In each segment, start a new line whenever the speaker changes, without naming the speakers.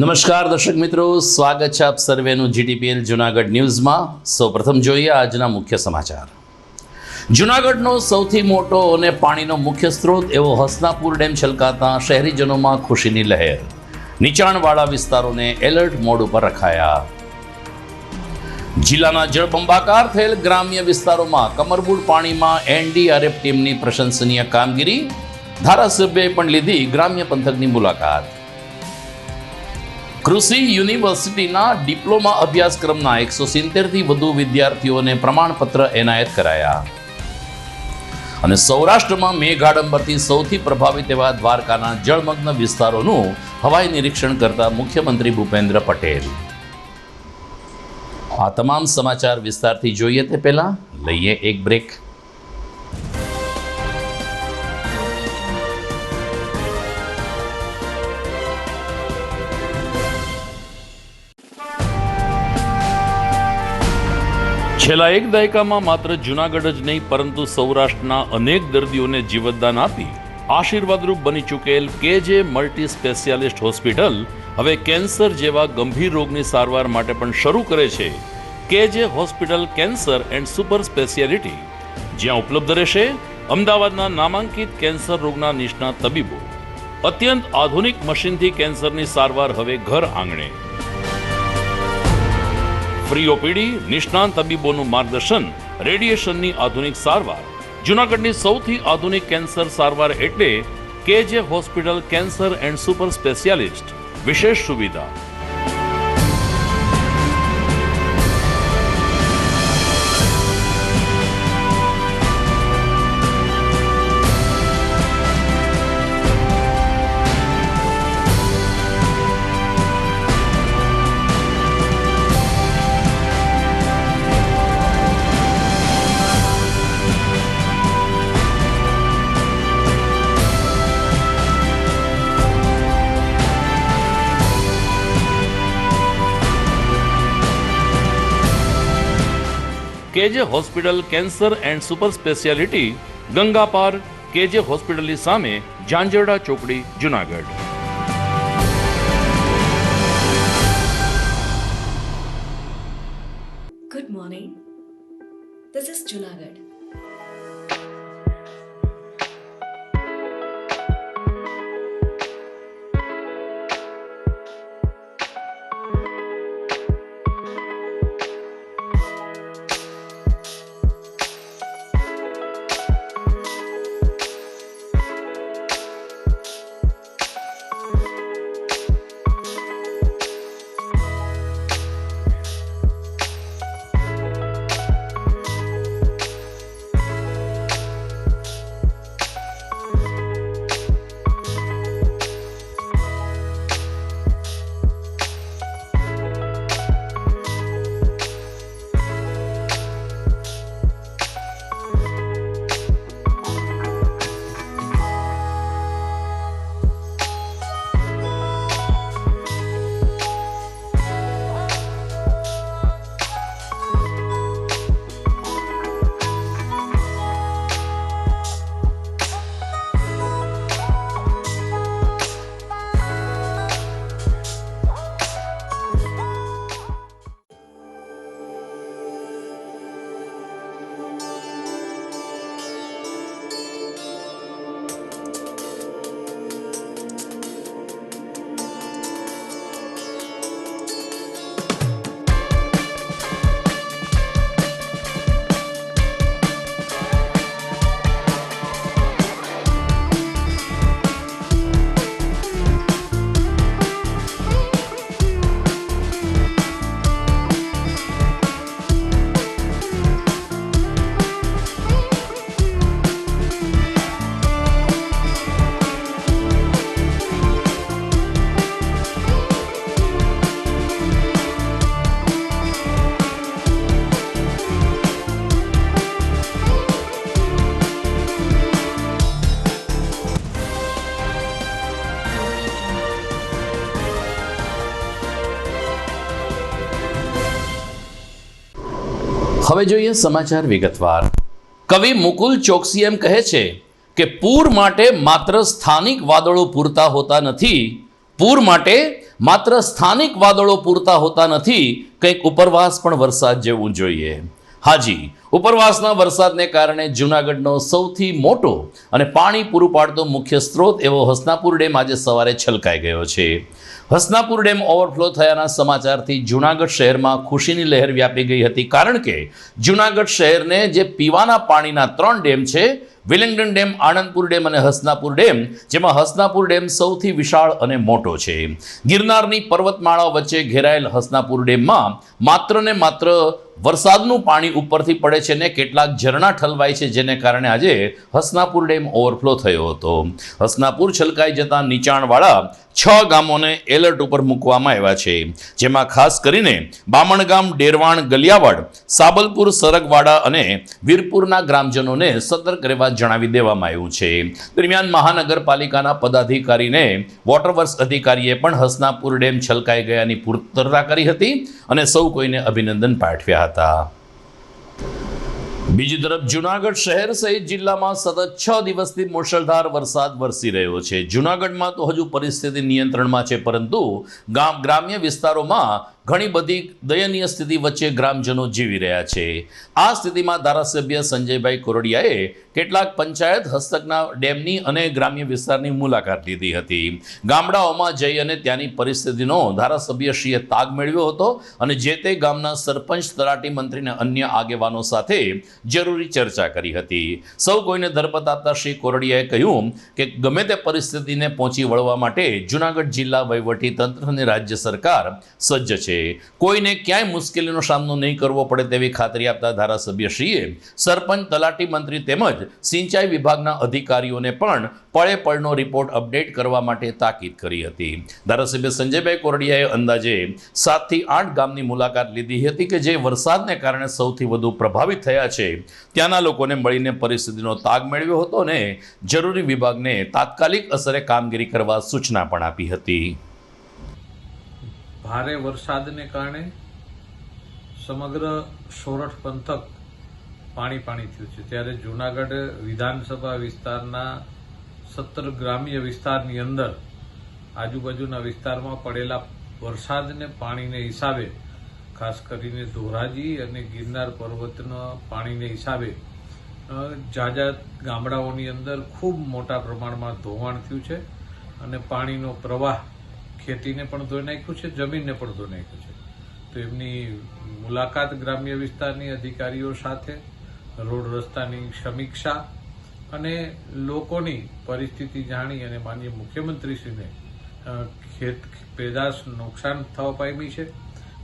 નમસ્કાર દર્શક મિત્રો, સ્વાગત છે આપ સર્વેનું જીટીપીએલ જૂનાગઢ ન્યૂઝમાં। સૌપ્રથમ જોઈએ આજના મુખ્ય સમાચાર। જૂનાગઢનો સૌથી મોટો અને પાણીનો મુખ્ય સ્ત્રોત એવો હસનાપુર ડેમ છલકાતા શહેરીજનોમાં ખુશીની લહેર। નીચાણવાળા વિસ્તારોને એલર્ટ મોડ ઉપર રખાયા। જિલ્લાના જળબંબાકાર થયેલ ગ્રામ્ય વિસ્તારોમાં કમરબૂડ પાણીમાં એનડીઆરએફ ટીમની પ્રશંસનીય કામગીરી। ધારાસભ્યએ પણ લીધી ગ્રામ્ય પંથકની મુલાકાત। કૃષિ યુનિવર્સિટીના ડિપ્લોમા અભ્યાસક્રમના 170થી વધુ વિદ્યાર્થીઓને પ્રમાણપત્ર એનાયત કરાયા। અને સૌરાષ્ટ્રમાં મેઘાડંબરથી સૌથી પ્રભાવિત એવા દ્વારકાના જળમગ્ન વિસ્તારોનું હવાઈ નિરીક્ષણ કરતા મુખ્યમંત્રી ભૂપેન્દ્ર પટેલ। આ તમામ સમાચાર વિસ્તારથી જોઈએ તે પહેલા લઈએ એક બ્રેક। છેલ્લા એક દાયકામાં માત્ર જૂનાગઢ જ નહીં પરંતુ સૌરાષ્ટ્રના અનેક દર્દીઓને જીવતદાન આપી આશીર્વાદરૂપ બની ચૂકેલ કેજે મલ્ટી સ્પેશિયાલિસ્ટ હોસ્પિટલ હવે કેન્સર જેવા ગંભીર રોગની સારવાર માટે પણ શરૂ કરે છે કેજે hospital cancer and super speciality, જ્યાં ઉપલબ્ધ રહેશે અમદાવાદના નામાંકિત કેન્સર રોગના નિષ્ણાત તબીબો। અત્યંત આધુનિક મશીનથી કેન્સરની સારવાર હવે ઘર આંગણે। ફ્રી ઓપીડી, નિષ્ણાંત તબીબોનું માર્ગદર્શન, રેડિયેશનની આધુનિક સારવાર। જૂનાગઢની સૌથી આધુનિક કેન્સર સારવાર એટલે કેજે hospital cancer and super specialist. વિશેષ સુવિધા કેજે hospital cancer and super speciality, Ganga પાર, કેજે હોસ્પિટલની સામે, ઝાંઝરડા ચોકડી, Junagadh.
Good morning. This is Junagadh.
હવે જોઈએ સમાચાર વિગતવાર। કવિ મુકુલ ચોકસી એમ કહે છે કે પૂર માટે માત્ર સ્થાનિક વાદળો પૂરતા હોતા નથી, પૂર માટે માત્ર સ્થાનિક વાદળો પૂરતા હોતા નથી, કંઈક ઉપરવાસ પણ વરસાદ જેવું જોઈએ. હાજી, ઉપરવાસના વરસાદને કારણે જૂનાગઢનો સૌથી મોટો અને પાણી પૂરું પાડતો મુખ્ય સ્ત્રોત એવો હસનાપુર ડેમ આજે સવારે છલકાઈ ગયો છે. હસનાપુર ડેમ ઓવરફ્લો થયાના સમાચારથી જૂનાગઢ શહેરમાં ખુશીની લહેર વ્યાપી ગઈ હતી, કારણ કે જૂનાગઢ શહેરને જે પીવાના પાણીના 3 ડેમ છે, વિલિંગડન ડેમ, આનંદપુર ડેમ અને હસનાપુર ડેમ, જેમાં હસનાપુર ડેમ સૌથી વિશાળ અને મોટો છે. ગિરનારની પર્વતમાળા વચ્ચે ઘેરાયેલ હસનાપુર ડેમમાં માત્ર ને માત્ર વરસાદનું પાણી ઉપરથી પડે છે ને કેટલાક ઝરણા ઠલવાય છે, જેને કારણે આજે હસનાપુર ડેમ ઓવરફ્લો થયો હતો. હસનાપુર છલકાઈ જતા નીચાણવાળા 6 ગામોને એલર્ટ ઉપર મૂકવામાં આવ્યા છે, જેમાં ખાસ કરીને બામણગામ, ડેરવાણ, ગલિયાવાડ, સાબલપુર, સરગવાડા અને વીરપુરના ગ્રામજનોને સતર્ક રહેવા જણાવી દેવામાં આવ્યું છે. દરમિયાન મહાનગરપાલિકાના પદાધિકારીને વોટરવર્ક્સ અધિકારીએ પણ હસનાપુર ડેમ છલકાઈ ગયાની પૂર્તતા કરી હતી અને સૌ કોઈને અભિનંદન પાઠવ્યા હતા. બીજી તરફ જૂનાગઢ શહેર સહિત જિલ્લામાં સતત 6 દિવસથી મુશળધાર વરસાદ વરસી રહ્યો છે. જૂનાગઢમાં તો હજુ પરિસ્થિતિ નિયંત્રણમાં છે, પરંતુ ગ્રામ્ય વિસ્તારોમાં ઘણી બધી દયનીય સ્થિતિ વચ્ચે ગ્રામજનો જીવી રહ્યા છે. આ સ્થિતિમાં ધારાસભ્ય સંજયભાઈ કોરડિયાએ કેટલાક પંચાયત હસ્તકના ડેમની અને ગ્રામ્ય વિસ્તારની મુલાકાત લીધી હતી. ગામડાઓમાં જઈ અને ત્યાંની પરિસ્થિતિનો ધારાસભ્યશ્રીએ તાગ મેળવ્યો હતો અને જે તે ગામના સરપંચ, તલાટી, મંત્રી અને અન્ય આગેવાનો સાથે જરૂરી ચર્ચા કરી હતી. સૌ કોઈને ધરપત આપતા શ્રી કોરડિયાએ કહ્યું કે ગમે તે પરિસ્થિતિને પહોંચી વળવા માટે જૂનાગઢ જિલ્લા વહીવટી તંત્ર અને રાજ્ય સરકાર સજ્જ છે. કોઈને ક્યાંય મુશ્કેલીનો સામનો નહીં કરવો પડે તેવી ખાતરી આપતા ધારાસભ્યશ્રીએ સરપંચ, તલાટી, મંત્રી તેમજ સિંચાઈ વિભાગના અધિકારીઓને પણ પળે પળનો રિપોર્ટ અપડેટ કરવા માટે તાકીદ કરી હતી. ધારાસભ્ય સંજયભાઈ કોરડિયાએ અંદાજે 7 થી 8 ગામની મુલાકાત લીધી હતી કે જે વરસાદને કારણે સૌથી વધુ પ્રભાવિત થયા છે. ત્યાંના લોકોને મળીને પરિસ્થિતિનો તાગ મેળવ્યો હતો અને જરૂરી વિભાગને તાત્કાલિક અસરે કામગીરી કરવા સૂચના પણ આપી હતી.
ભારે વરસાદને કારણે સમગ્ર સોરઠ પંથક પાણી થયું છે, ત્યારે જૂનાગઢ વિધાનસભા વિસ્તારના 17 ગ્રામ્ય વિસ્તારની અંદર આજુબાજુના વિસ્તારમાં પડેલા વરસાદને પાણીને હિસાબે, ખાસ કરીને ધોરાજી અને ગિરનાર પર્વતના પાણીને હિસાબે જાજા ગામડાઓની અંદર ખૂબ મોટા પ્રમાણમાં ધોવાણ થયું છે અને પાણીનો પ્રવાહ ખેતીને પણ ધોઈ નાખ્યું છે, જમીનને પણ ધોઈ નાખ્યું છે. તો એમની મુલાકાત ગ્રામ્ય વિસ્તારની અધિકારીઓ સાથે, રોડ રસ્તાની સમીક્ષા અને લોકોની પરિસ્થિતિ જાણી અને માનનીય મુખ્યમંત્રીશ્રીને ખેત પેદાશ નુકસાન થવા પામી છે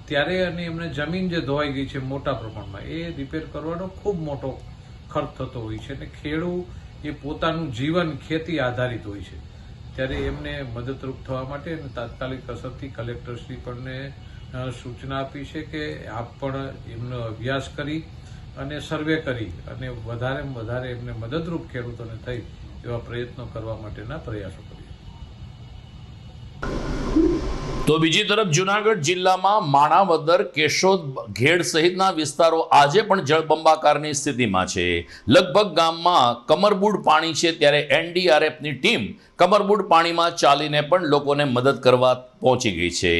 ત્યારે, અને એમને જમીન જે ધોવાઈ ગઈ છે મોટા પ્રમાણમાં, એ રિપેર કરવાનો ખૂબ મોટો ખર્ચ થતો હોય છે અને ખેડૂત એ પોતાનું જીવન ખેતી આધારિત હોય છે. ત્યારે એમને મદદરૂપ થવા માટે અને તાત્કાલિક અસરથી કલેક્ટરશ્રી પણ સૂચના આપી છે કે આપ પણ એમનો અભ્યાસ કરી અને સર્વે કરી અને વધારેમાં વધારે એમને મદદરૂપ ખેડૂતોને થઈ એવા પ્રયત્નો કરવા માટેના પ્રયાસો કરીએ.
તો બીજી તરફ જૂનાગઢ જિલ્લામાં માણાવદર, કેશોદ, ઘેડ સહિતના વિસ્તારો આજે પણ જળબંબાકારની સ્થિતિમાં છે. લગભગ ગામમાં કમરબૂડ પાણી છે, ત્યારે એનડીઆરએફની ટીમ કમરબૂડ પાણીમાં ચાલીને પણ લોકોને મદદ કરવા પહોંચી ગઈ છે.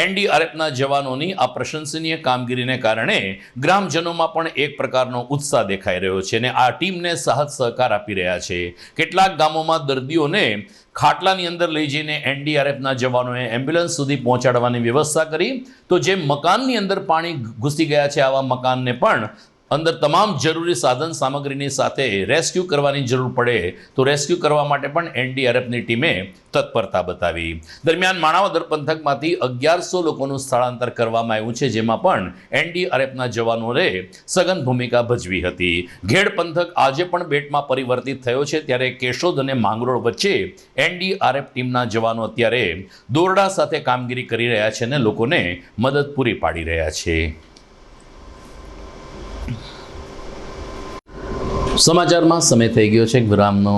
એનડીઆરએફના જવાનોની આ પ્રશંસનીય કામગીરીને કારણે ગ્રામજનોમાં પણ એક પ્રકારનો ઉત્સાહ દેખાઈ રહ્યો છે અને આ ટીમને સાહસ સહકાર આપી રહ્યા છે. કેટલાક ગામોમાં દર્દીઓને ખાટલાની અંદર લઈ જઈને એનડીઆરએફના જવાનોએ એમ્બ્યુલન્સ સુધી પહોંચાડવાની વ્યવસ્થા કરી. તો જે મકાનની અંદર પાણી ઘૂસી ગયા છે, આવા મકાનને પણ અંદર તમામ જરૂરી સાધન સામગ્રીની સાથે રેસ્ક્યુ કરવાની જરૂર પડે તો રેસ્ક્યુ કરવા માટે પણ એનડીઆરએફની ટીમે તત્પરતા બતાવી. દરમિયાન માણાવદર પંથકમાંથી 1100 લોકોનું સ્થળાંતર કરવામાં આવ્યું છે, જેમાં પણ એનડીઆરએફના જવાનોએ સઘન ભૂમિકા ભજવી હતી. ઘેડ પંથક આજે પણ બેટમાં પરિવર્તિત થયો છે, ત્યારે કેશોદ અને માંગરોળ વચ્ચે એનડીઆરએફ ટીમના જવાનો અત્યારે દોરડા સાથે કામગીરી કરી રહ્યા છે અને લોકોને મદદ પૂરી પાડી રહ્યા છે. સમાચારમાં સમય થઈ ગયો છે વિરામનો.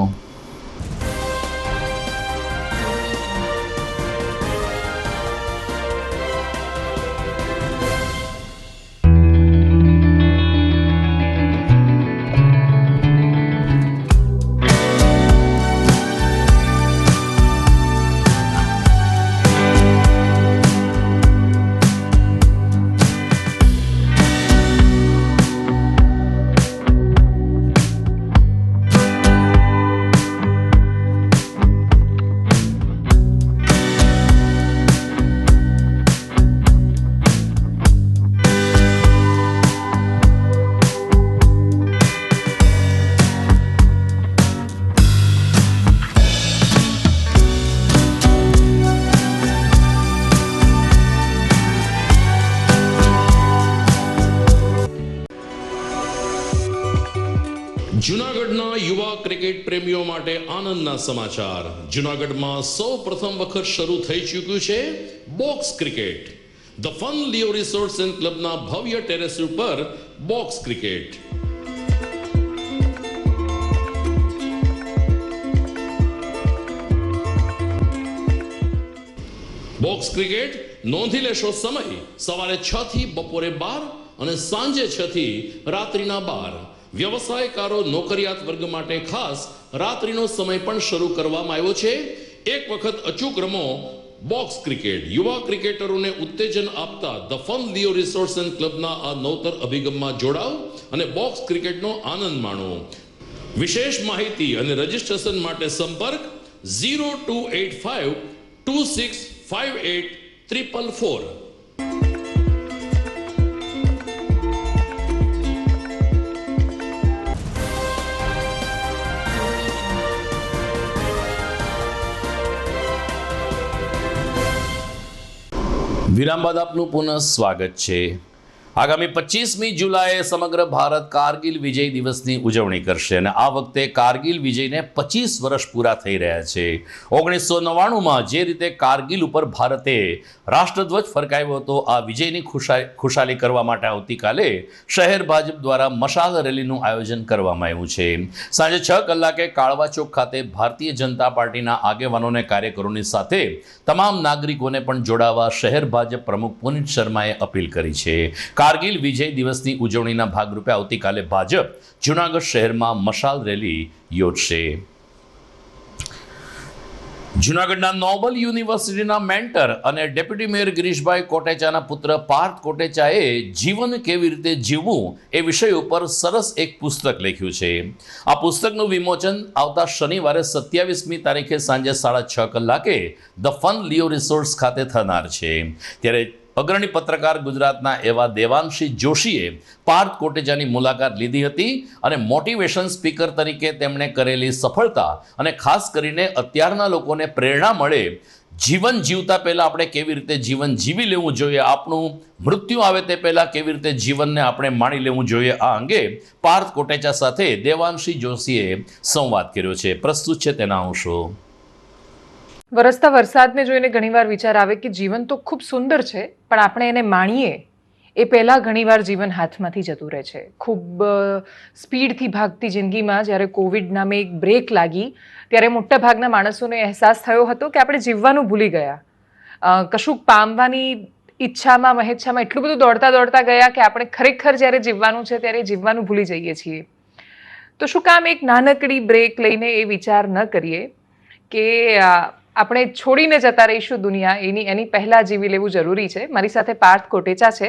ક્રિકેટ પ્રેમીઓ માટે આનંદના સમાચાર. જૂનાગઢમાં સૌ પ્રથમ વખત શરૂ થઈ ચૂક્યું છે box cricket. The Fun Leo Resorts and ક્લબના ભવ્ય ટેરેસ ઉપર બોક્સ ક્રિકેટ. બોક્સ ક્રિકેટ નોંધી લેશો સમય સવારે 6 થી બપોરે 12 અને સાંજે 6 થી રાત્રિના 12. વ્યવસાયકારો નોકરિયાત વર્ગ માટે ખાસ રાત્રિનો સમય પણ શરૂ કરવામાં આવ્યો છે. એક વખત અચૂક રમો બોક્સ ક્રિકેટ. યુવા ક્રિકેટરોને ઉત્તેજન આપતા the Fun Leo Resorts and ક્લબના આ નવતર અભિગમમાં જોડાઓ અને બોક્સ ક્રિકેટનો આનંદ માણો. વિશેષ માહિતી અને રજીસ્ટ્રેશન માટે સંપર્ક 0285 2658 વિરામ બાદ આપનું પુનઃ સ્વાગત છે. આગામી 25મી જુલાઈએ સમગ્ર ભારત કારગિલ વિજય દિવસની ઉજવણી કરશે અને આ વખતે કારગિલ વિજયને 25 વર્ષ પૂરા થઈ રહ્યા છે. 1999માં જે રીતે કારગિલ ઉપર ભારતે રાષ્ટ્રધ્વજ ફરકાવ્યો હતો, આ વિજયની ખુશાલી કરવા માટે આવતીકાલે શહેર ભાજપ દ્વારા મશાલ રેલીનું આયોજન કરવામાં આવ્યું છે. સાંજે 6 કલાકે કાળવા ચોક ખાતે ભારતીય જનતા પાર્ટીના આગેવાનોને કાર્યકરોની સાથે તમામ નાગરિકોને પણ જોડાવા શહેર ભાજપ પ્રમુખ પુનિત શર્માએ અપીલ કરી છે. કારગિલ વિજય દિવસની ઉજવણીના ભાગરૂપે આવતીકાલે ભાજપ જૂનાગઢ શહેરમાં મશાલ રેલી યોજશે. જૂનાગઢના નોબલ યુનિવર્સિટીના મેન્ટર અને ડેપ્યુટી મેયર ગિરીશભાઈ કોટેચાના પુત્ર પાર્થ કોટેચાએ જીવન કેવી રીતે જીવવું એ વિષય ઉપર સરસ એક પુસ્તક લખ્યું છે. આ પુસ્તકનું વિમોચન આવતા શનિવારે 27મી તારીખે સાંજે 6:30 કલાકે ધ ફન લિયો રિસોર્ટ્સ ખાતે થનાર છે. ત્યારે અગ્રણી પત્રકાર ગુજરાતના એવા દેવાંશી જોશીએ પાર્થ કોટેચાની મુલાકાત લીધી હતી અને મોટિવેશન સ્પીકર તરીકે તેમણે કરેલી સફળતા અને ખાસ કરીને અત્યારના લોકોને પ્રેરણા મળે, જીવન જીવતા પહેલાં આપણે કેવી રીતે જીવન જીવી લેવું જોઈએ, આપણું મૃત્યુ આવે તે પહેલાં કેવી રીતે જીવનને આપણે માણી લેવું જોઈએ, આ અંગે પાર્થ કોટેચા સાથે દેવાંશી જોશીએ સંવાદ કર્યો છે. પ્રસ્તુત છે તેના અંશો.
વરસતા વરસાદને જોઈને ઘણીવાર વિચાર આવે કે જીવન તો ખૂબ સુંદર છે, પણ આપણે એને માણીએ એ પહેલાં ઘણીવાર જીવન હાથમાંથી જતું રહે છે. ખૂબ સ્પીડથી ભાગતી જિંદગીમાં જ્યારે કોવિડ નામે એક બ્રેક લાગી ત્યારે મોટાભાગના માણસોને અહેસાસ થયો હતો કે આપણે જીવવાનું ભૂલી ગયા. કશુંક પામવાની ઈચ્છામાં મહેચ્છામાં એટલું બધું દોડતા ગયા કે આપણે ખરેખર જ્યારે જીવવાનું છે ત્યારે જીવવાનું ભૂલી જઈએ છીએ. તો શું કામ એક નાનકડી બ્રેક લઈને એ વિચાર ન કરીએ કે આપણે છોડીને જતા રહીશું દુનિયા, એની પહેલાં જીવી લેવું જરૂરી છે. મારી સાથે પાર્થ કોટેચા છે.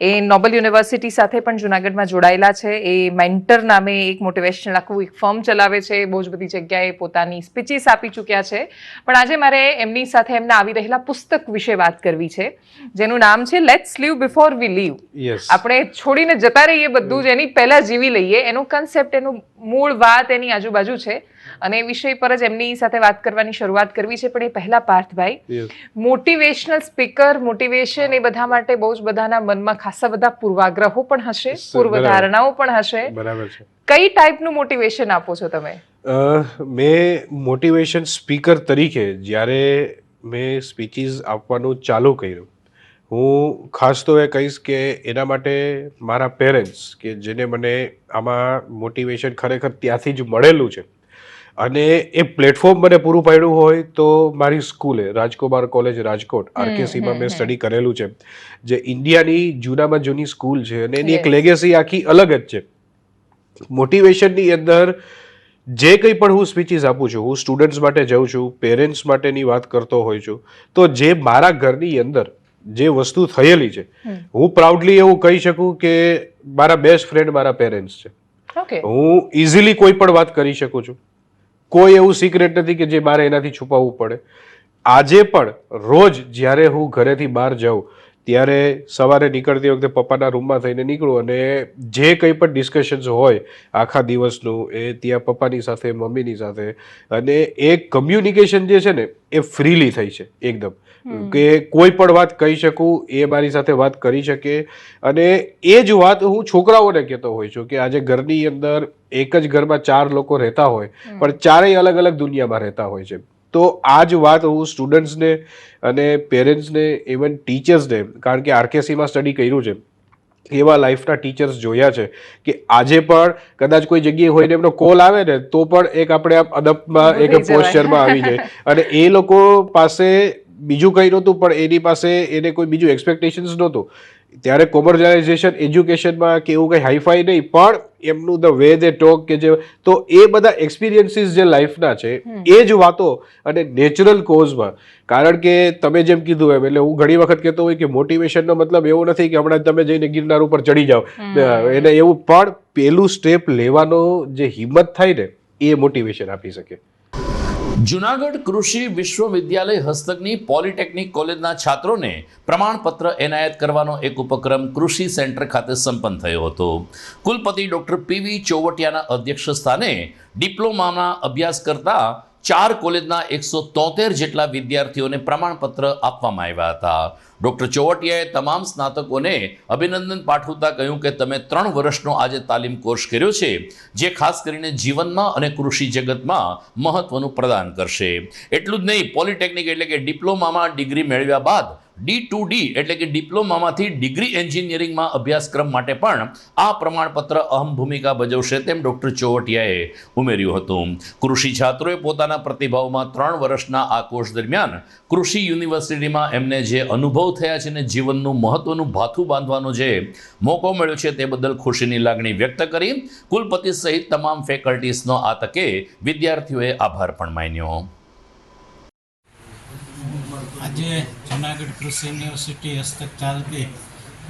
એ નોબલ યુનિવર્સિટી સાથે પણ જૂનાગઢમાં જોડાયેલા છે. એ મેન્ટર નામે એક મોટિવેશનલ આખું એક ફર્મ ચલાવે છે. બહુ જ બધી જગ્યાએ પોતાની સ્પીચીસ આપી ચૂક્યા છે. પણ આજે મારે એમની સાથે એમના આવી રહેલા પુસ્તક વિશે વાત કરવી છે, જેનું નામ છે let's leave before we leave. આપણે છોડીને જતા રહીએ બધું જ, એની પહેલાં જીવી લઈએ. એનો કન્સેપ્ટ, એનું મૂળ વાત એની આજુબાજુ છે અને એ વિષય પર જ એમની સાથે વાત કરવાની શરૂઆત કરવી છે. પણ એ પહેલા પાર્થભાઈ, મોટિવેશનલ સ્પીકર, મોટિવેશન એ બધા માટે બહુ જ બધાના મનમાં ખાસા બધા પૂર્વાગ્રહો પણ હશે, પૂર્વધારણાઓ પણ હશે.
બરાબર છે.
કઈ ટાઈપનું મોટિવેશન આપો છો તમે?
મેં મોટિવેશન સ્પીકર તરીકે જ્યારે મેં સ્પીચીસ આપવાનું ચાલુ કર્યું, હું ખાસ તો એ કહીશ કે એના માટે મારા પેરેન્ટ્સ કે જેને મને આમાં મોટિવેશન ખરેખર ત્યાંથી જ મળેલું છે અને એ પ્લેટફોર્મ મને પૂરું પાડ્યું હોય તો મારી સ્કૂલે રાજકુમાર કોલેજ રાજકોટ આરકેસીમાં મેં સ્ટડી કરેલું છે, જે ઇન્ડિયાની જૂનામાં જૂની સ્કૂલ છે અને એની એક લેગેસી આખી અલગ જ છે. મોટિવેશનની અંદર જે કંઈ પણ હું સ્પીચીસ આપું છું, હું સ્ટુડન્ટ્સ માટે જાઉં છું, પેરેન્ટ્સ માટેની વાત કરતો હોઉં છું, તો જે મારા ઘરની અંદર જે વસ્તુ થયેલી છે, હું પ્રાઉડલી એવું કહી શકું કે મારા બેસ્ટ ફ્રેન્ડ મારા પેરેન્ટ્સ છે. હું ઇઝીલી કોઈ પણ વાત કરી શકું છું. કોઈ એવું સિક્રેટ નથી કે જે મારે એનાથી છુપાવવું પડે. આજે પણ રોજ જ્યારે હું ઘરેથી બહાર જાઉં ત્યારે સવારે નીકળતી વખતે પપ્પાના રૂમમાં થઈને નીકળું અને જે કંઈ પણ ડિસ્કશન્સ હોય આખા દિવસનું એ ત્યાં પપ્પાની સાથે મમ્મીની સાથે, અને એ કમ્યુનિકેશન જે છે ને એ ફ્રીલી થઈ છે એકદમ, કે કોઈ પણ વાત કહી શકું, એ મારી સાથે વાત કરી શકે. અને એ જ વાત હું છોકરાઓને કહેતો હોઉં છું કે આજે ઘરની અંદર એક જ ઘરમાં 4 લોકો રહેતા હોય પણ ચારેય અલગ અલગ દુનિયામાં રહેતા હોય છે. તો આ જ વાત હું સ્ટુડન્ટ્સને અને પેરેન્ટ્સને, ઇવન ટીચર્સને, કારણ કે આરકેસીમાં સ્ટડી કર્યું છે, એવા લાઈફના ટીચર્સ જોયા છે કે આજે પણ કદાચ કોઈ જગ્યાએ હોય ને એમનો કોલ આવે ને તો પણ એક આપણે આમ અદબમાં એક પોસ્ચરમાં આવી જાય. અને એ લોકો પાસે બીજું કંઈ નહોતું પણ એની પાસે એને કોઈ બીજું એક્સપેક્ટેશન્સ નહોતું. ત્યારે કોમર્શિયલાઇઝેશન એજ્યુકેશનમાં કે એવું કંઈ હાઈફાઈ નહીં, પણ એમનું ધ વે દે ટોક કે જે, તો એ બધા એક્સપિરિયન્સીસ જે લાઈફના છે એ જ વાતો અને નેચરલ કોઝમાં. કારણ કે તમે જેમ કીધું એમ, એટલે હું ઘણી વખત કહેતો હોય કે મોટિવેશનનો મતલબ એવો નથી કે હમણાં તમે જઈને ગિરનાર ઉપર ચડી જાઓ, એને એવું, પણ પેલું સ્ટેપ લેવાનો જે હિંમત થાય ને એ મોટિવેશન આપી શકે.
જુનાગઢ કૃષિ વિશ્વવિદ્યાલય હસ્તકની પોલિટેકનિક કોલેજના છાત્રોને પ્રમાણપત્ર એનાયત કરવાનો એક ઉપક્રમ કૃષિ સેન્ટર ખાતે સંપન્ન થયો હતો. કુલપતિ ડોક્ટર પીવી ચોવટિયાના અધ્યક્ષ સ્થાને ડિપ્લોમામાં અભ્યાસ કરતા 4 કોલેજના 173 જેટલા વિદ્યાર્થીઓને પ્રમાણપત્ર આપવામાં આવ્યા હતા. ડોક્ટર ચોવટિયાએ તમામ સ્નાતકોને અભિનંદન પાઠવતા કહ્યું કે તમે 3 વર્ષનો આજે તાલીમ કોર્સ કર્યો છે, જે ખાસ કરીને જીવનમાં અને કૃષિ જગતમાં મહત્વનું પ્રદાન કરશે. એટલું જ નહીં, પોલિટેકનિક એટલે કે ડિપ્લોમામાં ડિગ્રી મેળવ્યા બાદ D2D એટલે કે ડિપ્લોમામાંથી ડિગ્રી એન્જિનિયરિંગમાં અભ્યાસક્રમ માટે પણ આ પ્રમાણપત્ર અહમ ભૂમિકા ભજવશે તેમ ડોક્ટર ચોવટિયાએ ઉમેર્યું હતું. કૃષિ છાત્રોએ પોતાના પ્રતિભાવમાં 3 વર્ષના આ કોર્સ દરમિયાન કૃષિ યુનિવર્સિટીમાં એમને જે અનુભવ થયા છે ને જીવનનું મહત્વનું ભાથું બાંધવાનો જે મોકો મળ્યો છે તે બદલ ખુશીની લાગણી વ્યક્ત કરી કુલપતિ સહિત તમામ ફેકલ્ટીઝનો આ તકે વિદ્યાર્થીઓએ આભાર પણ માન્યો.
આજે જુનાગઢ કૃષિ યુનિવર્સિટી હસ્તક ચાલતી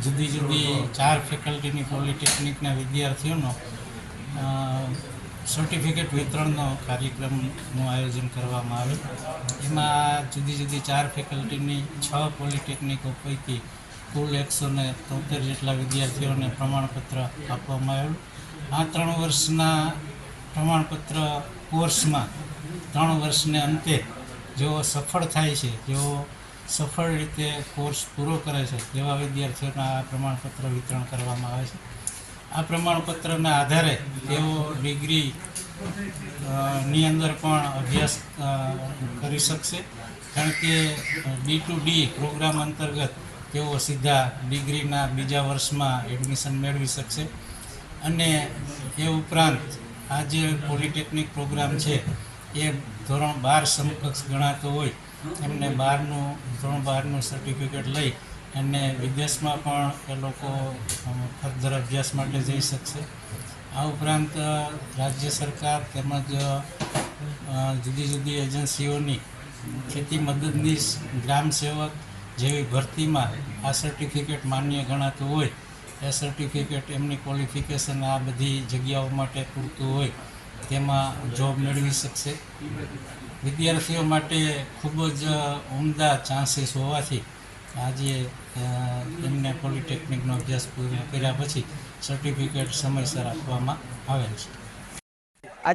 જુદી જુદી 4 ફેકલ્ટીની પોલિટેકનિકના વિદ્યાર્થીઓનો સર્ટિફિકેટ વિતરણનો કાર્યક્રમનું આયોજન કરવામાં આવ્યું. એમાં જુદી જુદી 4 ફેકલ્ટીની 6 પોલિટેકનિકો પૈકી કુલ 173 જેટલા વિદ્યાર્થીઓને પ્રમાણપત્ર આપવામાં આવેલું. આ 3 વર્ષના પ્રમાણપત્ર કોર્સમાં 3 વર્ષને અંતે જેઓ સફળ થાય છે, જેઓ સફળ રીતે કોર્સ પૂરો કરે છે તેવા વિદ્યાર્થીઓને આ પ્રમાણપત્ર વિતરણ કરવામાં આવે છે. આ પ્રમાણપત્રના આધારે તેઓ ડિગ્રી ની અંદર પણ અભ્યાસ કરી શકશે, કારણ કે D2D પ્રોગ્રામ અંતર્ગત તેઓ સીધા ડિગ્રીના બીજા વર્ષમાં એડમિશન મેળવી શકશે. અને એ ઉપરાંત આ જે પોલિટેકનિક પ્રોગ્રામ છે એ ધોરણ 12 સમકક્ષ ગણાતો હોય એમને ધોરણ 12નું સર્ટિફિકેટ લઈ અને વિદેશમાં પણ એ લોકો ફર્ધર અભ્યાસ માટે જઈ શકશે. આ ઉપરાંત રાજ્ય સરકાર તેમજ જુદી જુદી એજન્સીઓની ખેતી મદદનીશ, ગ્રામ સેવક જેવી ભરતીમાં આ સર્ટિફિકેટ માન્ય ગણાતું હોય, એ સર્ટિફિકેટ એમની ક્વોલિફિકેશન આ બધી જગ્યાઓ માટે પૂરતું હોય તેમાં જોબ મેળવી શકશે. વિદ્યાર્થીઓ માટે ખૂબ જ ઉમદા ચાન્સીસ હોવાથી આજે એમને પોલિટેકનિકનો અભ્યાસ પૂરો કર્યા પછી સર્ટિફિકેટ સમયસર આપવામાં આવેલ છે.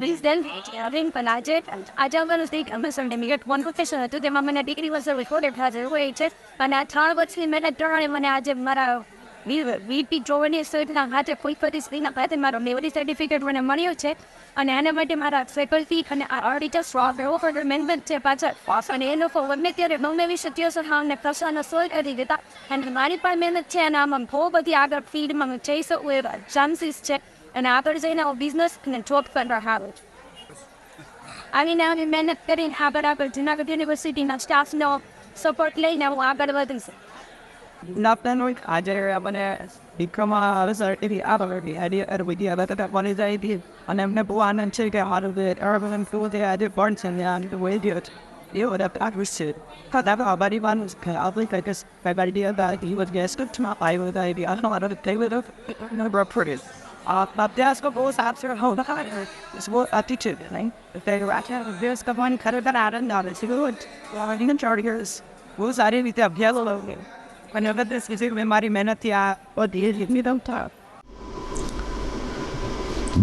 This then having Panajet, Ajagal State Amazon Demigate one profession to the Mamma degree was a recorded has a way check, and I thought what's in minute during when I did Mara. We be drawing a certain had a quick for this thing about the matter. Never certificate when a money check, and animated matter faculty and I already just raw over the amendment to budget. And end of a method, no maybe should use a hand a person a soul edited and 95 minutes 10 I'm poor, but the other freedom and chase it with chances check. And others in our business can talk for our habit. I mean, now in men getting habit up at Junior University, now staff no support lane now. I got about this.
Nothing with Ajar Abane, Dikrama, certificate, other idea, with the other that one is the idea. And I'm never one and check out of the urban food, the idea burns and the way it. You would have that was said. Because our body one was probably because my idea that he was guest to my eye with the idea. I don't know how to take with it. Never pretty. But there's go goes after a whole higher. It's what attitude, right? If they were at there's the one cut that out and down. It's good. Well, I think the chargers was added with the yellow. અને અગત્ય છે કે મેં મારી મહેનતથી આ બધી નિદમ થાય.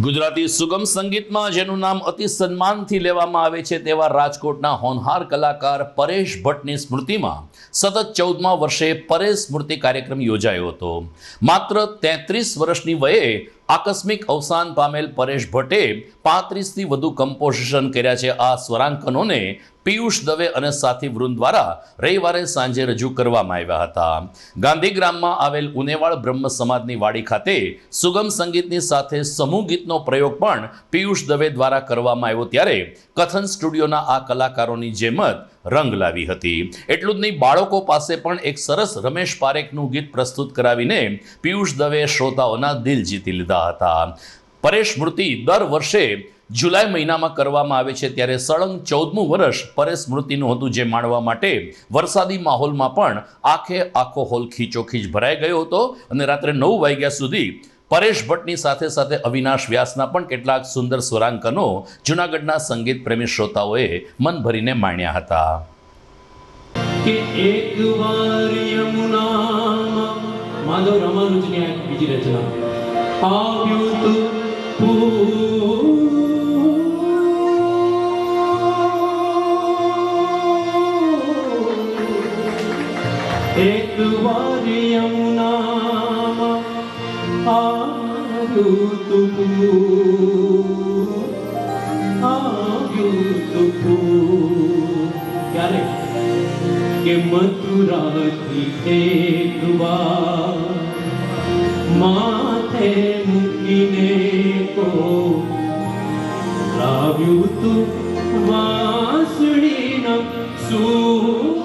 ગુજરાતી સુગમ સંગીતમાં જેનું નામ અતિ સન્માનથી લેવામાં આવે છે તેવા રાજકોટના હોનહાર કલાકાર પરેશ ભટ્ટની સ્મૃતિમાં સતત 14મા વર્ષે પરેશ સ્મૃતિ કાર્યક્રમ યોજાયો હતો. માત્ર 33 વર્ષની વયે આકસ્મિક અવસાન પામેલ પરેશ ભટ્ટે 35થી વધુ કમ્પોઝિશન કર્યા છે. આ સ્વરાંકનોને પિયુષ દવે અને સાથી વૃંદ દ્વારા રવિવારે સાંજે રજૂ કરવામાં આવ્યા હતા. ગાંધીગ્રામમાં આવેલ ઉનેવાળ બ્રહ્મ સમાજની વાડી ખાતે સુગમ સંગીતની સાથે સમૂહ ગીતનો પ્રયોગ પણ પિયુષ દવે દ્વારા કરવામાં આવ્યો, ત્યારે કથન સ્ટુડિયોના આ કલાકારોની જેમ જ રંગ લાવી હતી. એટલું જ નહીં, બાળકો પાસે પણ એક સરસ રમેશ પારેખનું ગીત પ્રસ્તુત કરાવીને પિયુષ દવે શ્રોતાઓના દિલ જીતી લીધા હતા. પરેશ સ્મૃતિ દર વર્ષે જુલાઈ મહિનામાં કરવામાં આવે છે, ત્યારે સળંગ 14મું વર્ષ પરેશ સ્મૃતિનું હતું, જે માણવા માટે વરસાદી માહોલમાં પણ આખો હોલ ખીચોખીચ ભરાઈ ગયો હતો અને રાત્રે 9 વાગ્યા સુધી પરેશ ભટ્ટની સાથે સાથે અવિનાશ વ્યાસના પણ કેટલાક સુંદર સ્વરાંકનો જૂનાગઢના સંગીત પ્રેમી શ્રોતાઓએ મન ભરીને માણ્યા હતા.
કે એક વાર યમુનામાં માધવ રામાનુજની આ બીજી રચના આવ્યું તું એક વાર યમુનામાં આવ્યું તું ક્યારે કે મથુરાથી એક વાર માથે મૂકીને કો લાવ્યું તું વાંસળીના સૂર.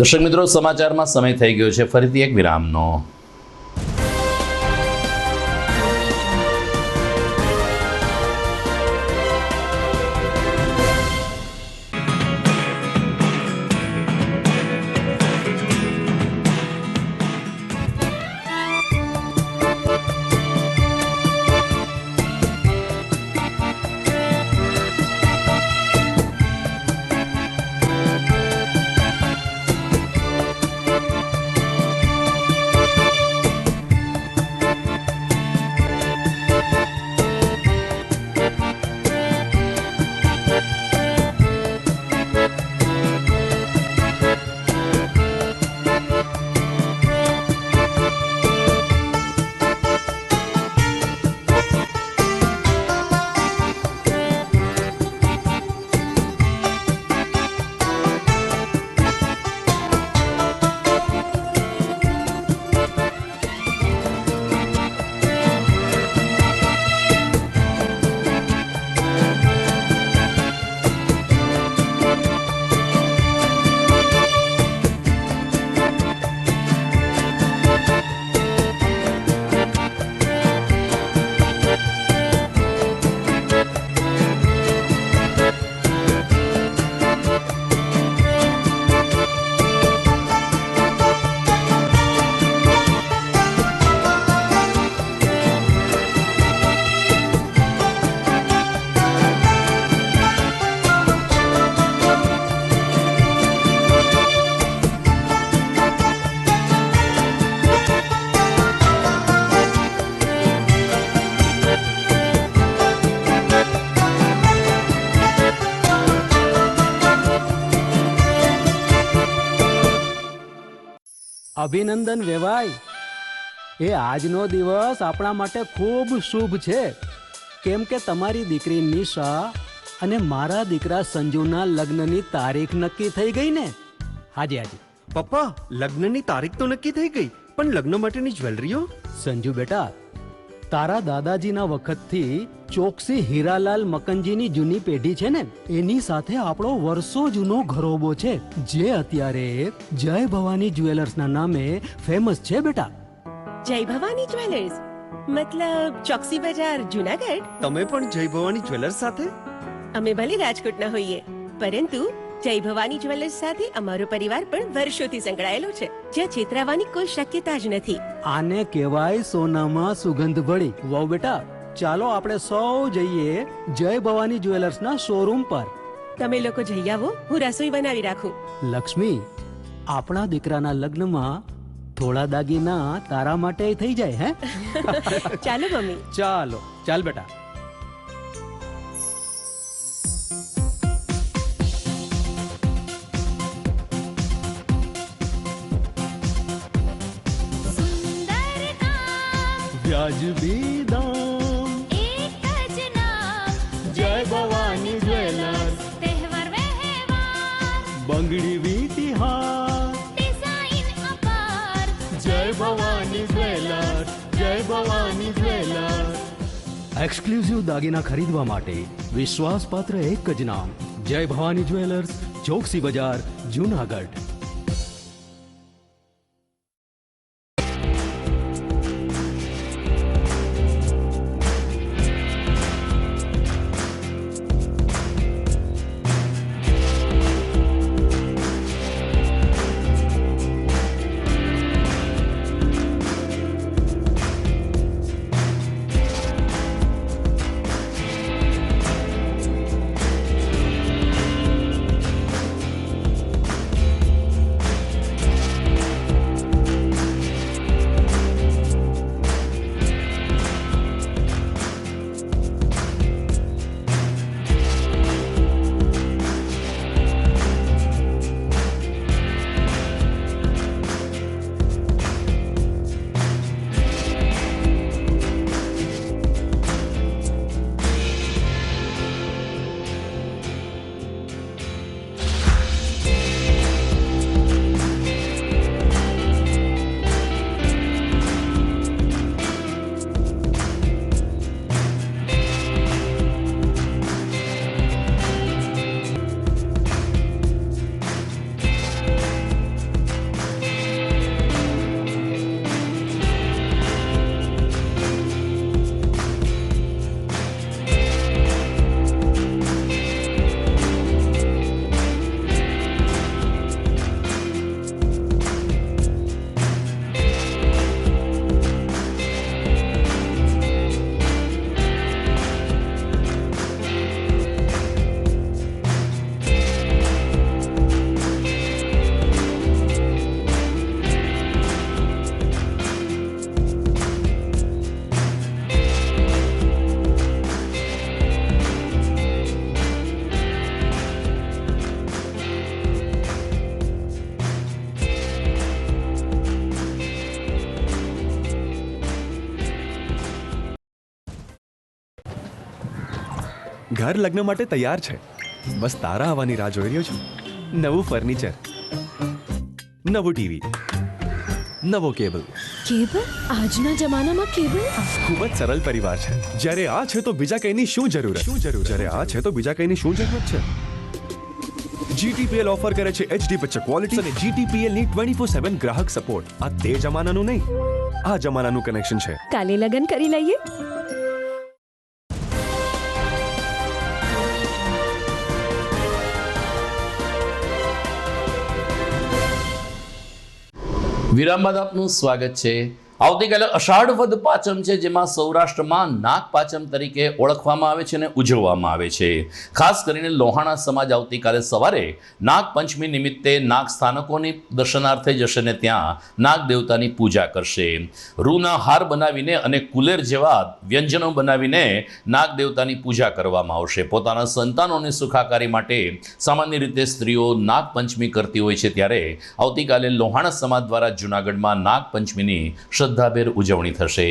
દર્શક મિત્રો, સમાચારમાં સમય થઈ ગયો છે ફરીથી એક વિરામનો.
અભિનંદન વેવાઈ. એ આજનો દિવસ આપણા માટે ખૂબ શુભ છે, કેમ કે તમારી દીકરી નિશા અને મારા દીકરા સંજુના લગ્નની તારીખ નક્કી થઈ ગઈ ને. હાજી હાજી.
પપ્પા, લગ્નની તારીખ તો નક્કી થઈ ગઈ, પણ લગ્ન માટેની જ્વેલરીઓ?
સંજુ બેટા, તારા દાદાજીના વખતથી ચોકસી હીરાલાલ મકનજીની જૂની પેઢી છે ને, એની સાથે આપણો વર્ષો જૂનો ઘરોબો છે, જે અત્યારે જય ભવાની જ્વેલર્સના નામે ફેમસ છે બેટા.
જય ભવાની જ્વેલર્સ મતલબ ચોકસી બજાર જુનાગઢ?
તમે પણ જય ભવાની જ્વેલર્સ સાથે?
અમે ભલે રાજકોટના હોઈએ, પરંતુ જય ભવાની જ્વેલર્સ સાથે અમારો પરિવાર પણ વર્ષોથી સંકળાયેલો છે, જ્યાં છેતરાવાની કોઈ શક્યતા જ નથી.
આને કહેવાય સોનામાં સુગંધ ભળી. વાવ બેટા, ચાલો આપણે સૌ જઈએ જય ભવાની જ્વેલર્સના શોરૂમ પર.
તમે લોકો જઈ આવો, હું રસોઈ બનાવી રાખું.
લક્ષ્મી, આપણા દીકરાના લગ્નમાં થોડા દાગીના તારા માટે થઈ જાય હે.
ચાલો મમ્મી.
ચાલો ચાલ બેટા. વ્યાજબી દામ,
એક જ નામ,
જય ભવાની જ્વેલર્સ,
તહેવાર વ્યવહાર,
બંગડી વીતિહાર,
ડિઝાઇન અપાર,
જય ભવાની જ્વેલર્સ, જય ભવાની જ્વેલર્સ. એક્સક્લુઝિવ દાગીના ખરીદવા માટે વિશ્વાસપાત્ર એક જ નામ, જય ભવાની જ્વેલર્સ, ચોકસી બજાર, જુનાગઢ.
ઘર લગ્ન માટે તૈયાર છે, બસ તારા આવવાની રાહ જોઈ રહ્યો છું. નવું ફર્નિચર, નવું ટીવી, નવો કેબલ.
કેબલ? આજના જમાનામાં કેબલ?
ખૂબ જ સરળ પરિવાર છે. જ્યારે આ છે તો બીજા કઈની શું જરૂરત? જ્યારે આ છે તો બીજા કઈની શું જરૂરત છે? GTPL ઓફર કરે છે HD પિક્ચર ક્વોલિટી અને GTPL ની 24/7 ગ્રાહક સપોર્ટ. આ તે જમાનાનું નહીં, આ જમાનાનું કનેક્શન છે.
કાલે લગન કરી લઈએ.
વિરામ બાદ આપનું સ્વાગત છે. આવતીકાલે અષાઢ વદ પાંચમ છે, જેમાં સૌરાષ્ટ્રમાં નાગ પાંચમ તરીકે ઓળખવામાં આવે છે અને ઉજવવામાં આવે છે. ખાસ કરીને લોહાણા સમાજ આવતીકાલે સવારે નાગ પંચમી નિમિત્તે નાગ સ્થાનકોની દર્શનાર્થે જશે ને ત્યાં નાગ દેવતાની પૂજા કરશે. રૂના હાર બનાવીને અને કુલેર જેવા વ્યંજનો બનાવીને નાગ દેવતાની પૂજા કરવામાં આવશે. પોતાના સંતાનોની સુખાકારી માટે સામાન્ય રીતે સ્ત્રીઓ નાગ પંચમી કરતી હોય છે, ત્યારે આવતીકાલે લોહાણા સમાજ દ્વારા જૂનાગઢમાં નાગ પંચમીની શ્રદ્ધાભેર ઉજવણી થશે.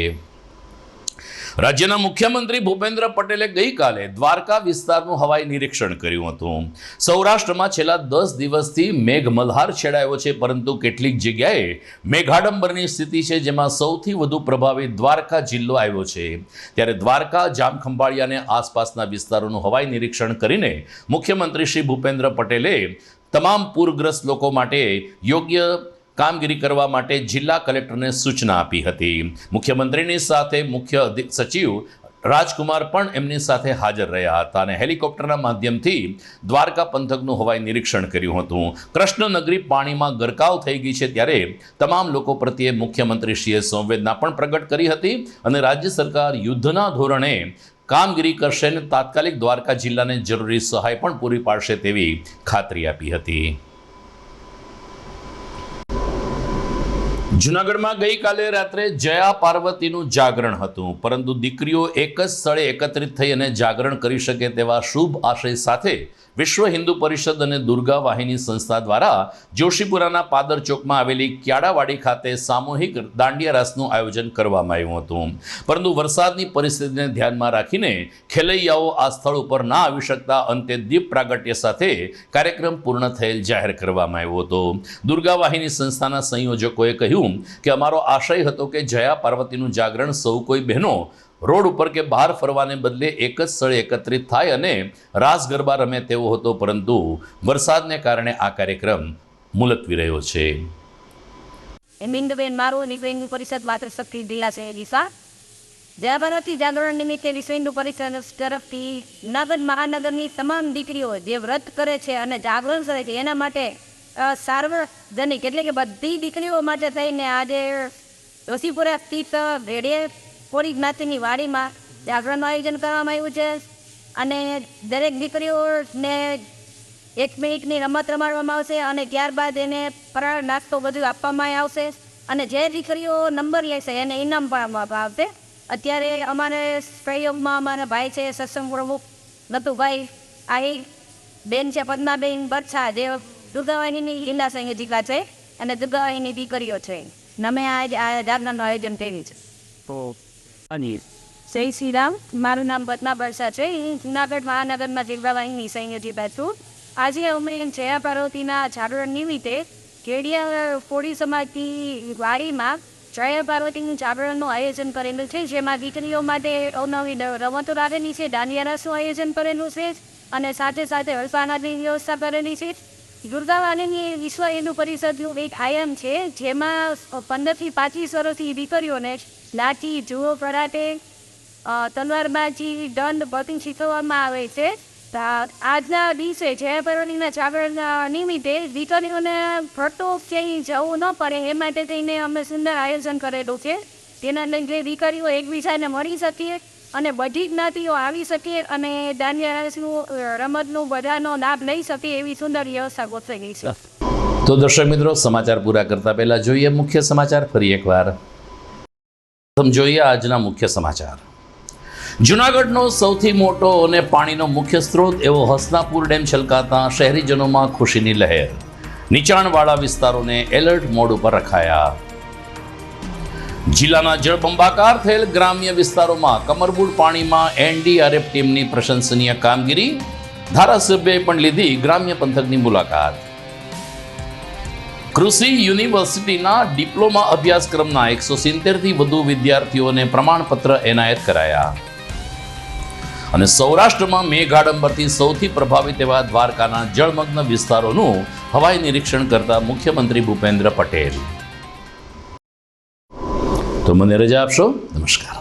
રાજ્યના મુખ્યમંત્રી ભૂપેન્દ્ર પટેલે ગઈકાલે દ્વારકા વિસ્તારનું હવાઈ નિરીક્ષણ કર્યું હતું. સૌરાષ્ટ્રમાં છેલ્લા 10 દિવસથી મેઘમલ્હાર છેડાયો છે, પરંતુ કેટલીક જગ્યાએ મેઘાડંબરની સ્થિતિ છે, જેમાં સૌથી વધુ પ્રભાવિત દ્વારકા જિલ્લો આવ્યો છે. ત્યારે દ્વારકા, જામખંભાળિયા અને આસપાસના વિસ્તારોનું હવાઈ નિરીક્ષણ કરીને મુખ્યમંત્રી શ્રી ભૂપેન્દ્ર પટેલે તમામ પૂરગ્રસ્ત લોકો માટે યોગ્ય કામગીરી કરવા માટે જિલ્લા કલેક્ટરને સૂચના આપી હતી. મુખ્યમંત્રીની સાથે મુખ્ય સચિવ રાજકુમાર પણ એમની સાથે હાજર રહ્યા હતા અને હેલિકોપ્ટરના માધ્યમથી દ્વારકા પંથકનું હવાઈ નિરીક્ષણ કર્યું હતું. કૃષ્ણનગરી પાણીમાં ગરકાવ થઈ ગઈ છે, ત્યારે તમામ લોકો પ્રત્યે મુખ્યમંત્રીશ્રીએ સંવેદના પણ પ્રગટ કરી હતી અને રાજ્ય સરકાર યુદ્ધના ધોરણે કામગીરી કરશે અને તાત્કાલિક દ્વારકા જિલ્લાને જરૂરી સહાય પણ પૂરી પાડશે તેવી ખાતરી આપી હતી. જૂનાગઢમાં ગઈકાલે રાત્રે જયા પાર્વતીનું જાગરણ હતું, પરંતુ દીકરીઓ એક જ સ્થળે એકત્રિત થઈ અને જાગરણ કરી શકે તેવા શુભ આશય સાથે વિશ્વ હિન્દુ પરિષદ અને દુર્ગા વાહિની સંસ્થા દ્વારા જોશીપુરાના પાદર ચોકમાં આવેલી ક્યાડાવાડી ખાતે સામૂહિક દાંડિયા રાસનું આયોજન કરવામાં આવ્યું હતું. પરંતુ વરસાદની પરિસ્થિતિને ધ્યાનમાં રાખીને ખેલૈયાઓ આ સ્થળ ઉપર ના આવી શકતા અંતે દીપ પ્રાગટ્ય સાથે કાર્યક્રમ પૂર્ણ થયેલ જાહેર કરવામાં આવ્યો હતો. દુર્ગા વાહિની સંસ્થાના સંયોજકોએ કહ્યું કે અમારો આશય હતો કે જયા પાર્વતીનું જાગરણ સૌ કોઈ બહેનો રોડ ઉપર કે બહાર ફરવાને બદલે એક જ સ્થળે એકત્રિત થાય અને રાસ ગરબા રમે તેવો હતો, પરંતુ વરસાદને કારણે આ કાર્યક્રમ મુલતવી રહ્યો છે.
બિંદુબેન મારું વિશ્વ હિન્દુ પરિષદ માતૃશક્તિ જિલ્લા છે દિશા જયા પાર્વતી જાગરણ નિમિત્તે વિશ્વ હિન્દુ પરિષદ તરફથી જૂનાગઢ મહાનગરની તમામ દીકરીઓ જે વ્રત કરે છે અને જાગરણ કરે છે એના માટે સાર્વજનિક એટલે કે બધી દીકરીઓ માટે થઈને આજે જોશીપુરા સ્થિત રેડિયે કોરી જ્ઞાતિની વાડીમાં જાગરણનું આયોજન કરવામાં આવ્યું છે અને દરેક દીકરીઓને 1 મિનિટની રમત રમાડવામાં આવશે અને ત્યારબાદ એને ફરાળ નાસ્તો બધું આપવામાં આવશે અને જે દીકરીઓ નંબર લેશે એને ઇનામ પણ આપવામાં આવશે. અત્યારે અમારે સહયોગમાં અમારા ભાઈ છે સત્સંગ પ્રમુખ નતુભાઈ આહિર, બેન છે પદ્માબેન બરછા, જે દુર્ગાવાહિની જિલ્લા સંયોજિકા છે અને દુર્ગાવાહિની દીકરીઓ છે. અમે આ જાગરણનું આયોજન કર્યું છે. જય શ્રી રામ. મારું નામ પદ્મા બરછા છે. હું જૂનાગઢ મહાનગરમાં દુર્ગાવાહિની સંયોજિકા છું. આજે અમે જયા પાર્વતીના જાગરણ નિમિત્તે કેડિયા કોળી સમાજની વાડીમાં જયા પાર્વતીનું જાગરણનું આયોજન કરેલું છે, જેમાં દીકરીઓ માટે અવનવી રમતો રાખેલી છે, દાંડિયા રાસનું આયોજન કરેલું છે અને સાથે સાથે હલફાનાની વ્યવસ્થા કરેલી છે. દુર્ગાવાહિની વિશ્વ હિન્દુ પરિષદનું એક આયામ છે, જેમાં 15 થી 25 વર્ષની દીકરીઓને લાઠી, જુઓ, કરાટે, તલવારબાજી, દંડ બધું શીખવવામાં આવે છે. આજના દિવસે જયા પાર્વતીના જાગરણ નિમિત્તે દીકરીઓને ફરતો ક્યાંય જવું ન પડે એ માટે થઈને અમે સુંદર આયોજન કરેલું છે. તેના લીધે દીકરીઓ એકબીજાને મળી શકીએ અને બધી જ્ઞાતિઓ આવી શકે અને દાંડિયા રાસનું રમતનું બધાનો લાભ લઈ શકે એવી સુંદર વ્યવસ્થા ગોઠવેલી છે.
તો દર્શક મિત્રો, સમાચાર પૂરા કરતા પહેલા જોઈએ મુખ્ય સમાચાર ફરી એકવાર. જોઈએ આજના મુખ્ય સમાચાર. જૂનાગઢનો સૌથી મોટો અને પાણીનો મુખ્ય સ્ત્રોત એવો હસનાપુર ડેમ છલકાતા શહેરીજનોમાં ખુશીની લહેર. નીચાણવાળા વિસ્તારોને એલર્ટ મોડ ઉપર રખાયા. જિલ્લાના જળબંબાકાર થયેલ ગ્રામ્ય વિસ્તારોમાં કમરબૂટ પાણીમાં એનડીઆરએફ ટીમની પ્રશંસનીય કામગીરી. ધારાસભ્યએ પણ લીધી ગ્રામ્ય પંથકની મુલાકાત. કૃષિ યુનિવર્સિટીના ડિપ્લોમા અભ્યાસક્રમના 170થી વધુ વિદ્યાર્થીઓને પ્રમાણપત્ર એનાયત કરાયા. અને સૌરાષ્ટ્રમાં મેઘાડંબરથી સૌથી પ્રભાવિત એવા દ્વારકાના જળમગ્ન વિસ્તારોનું હવાઈ નિરીક્ષણ કરતા મુખ્યમંત્રી ભૂપેન્દ્ર પટેલ. તો મને રજા આપશો. નમસ્કાર.